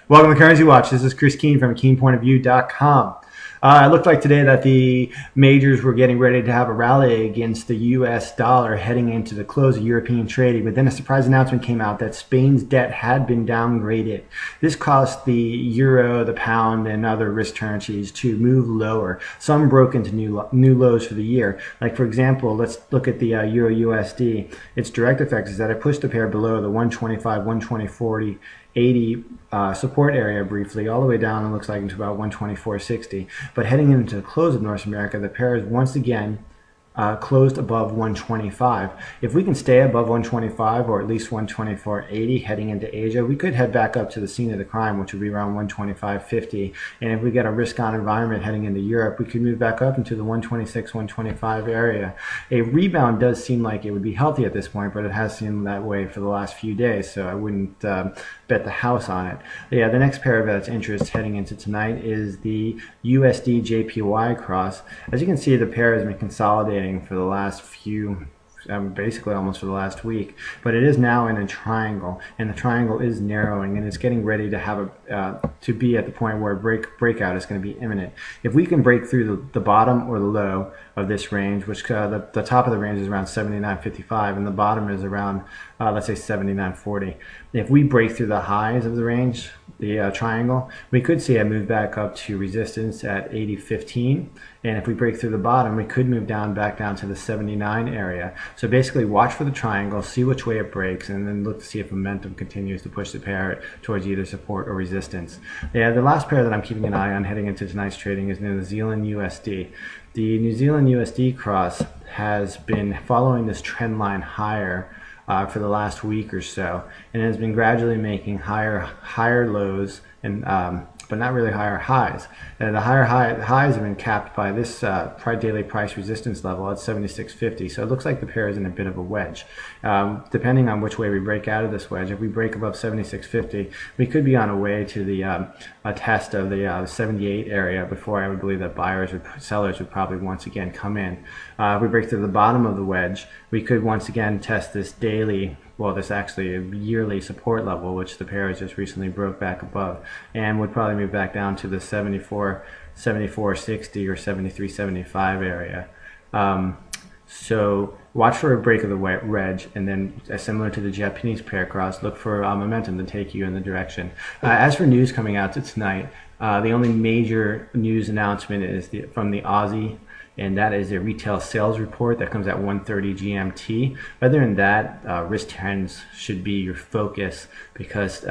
Welcome to Currency Watch. This is Chris Keene from KeenPointOfView.com. It looked like today that the majors were getting ready to have a rally against the US dollar heading into the close of European trading, but then a surprise announcement came out that Spain's debt had been downgraded. This caused the euro, the pound, and other risk currencies to move lower. Some broke into new lows for the year. Like, for example, let's look at the EURUSD. Its direct effect is that it pushed the pair below the 125, 120.40, 80 support area briefly, all the way down, it looks like, into about 124.60. But heading into the close of North America, the pair is once again closed above 125. If we can stay above 125 or at least 124.80 heading into Asia, we could head back up to the scene of the crime, which would be around 125.50. And if we get a risk-on environment heading into Europe, we could move back up into the 126, 125 area. A rebound does seem like it would be healthy at this point, but it has seemed that way for the last few days, so I wouldn't bet the house on it. Yeah, the next pair of that's interest heading into tonight is the USDJPY cross. As you can see, the pair has been consolidating for the last few, basically almost for the last week, but it is now in a triangle, and the triangle is narrowing, and it's getting ready to have to be at the point where breakout is going to be imminent. If we can break through the bottom or the low of this range, which the top of the range is around 79.55 and the bottom is around let's say 79.40. If we break through the highs of the range, the triangle, we could see a move back up to resistance at 80.15, and if we break through the bottom, we could move back down to the 79 area. So basically, watch for the triangle, see which way it breaks, and then look to see if momentum continues to push the pair towards either support or resistance. Yeah, the last pair that I'm keeping an eye on heading into tonight's trading is New Zealand USD. The New Zealand USD cross has been following this trend line higher for the last week or so, and it has been gradually making higher lows and but not really higher highs. And the highs have been capped by this daily price resistance level at 76.50. So it looks like the pair is in a bit of a wedge. Depending on which way we break out of this wedge, if we break above 76.50, we could be on a way to the a test of the 78 area before I would believe that sellers would probably once again come in. If we break through the bottom of the wedge, we could once again test this daily, well, this actually a yearly support level, which the pair has just recently broke back above, and would probably move back down to the 74.60 or 73.75 area. So watch for a break of the wedge, and then similar to the Japanese pair cross, look for momentum to take you in the direction. As for news coming out tonight, the only major news announcement is from the Aussie, and that is a retail sales report that comes at 1:30 GMT. Other than that, risk trends should be your focus, because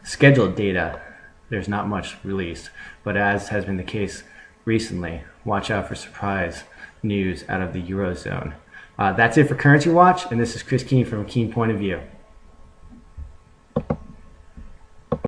scheduled data, there's not much released. But as has been the case recently, watch out for surprise news out of the Eurozone. That's it for Currency Watch, and this is Chris Keene from Keen Point of View.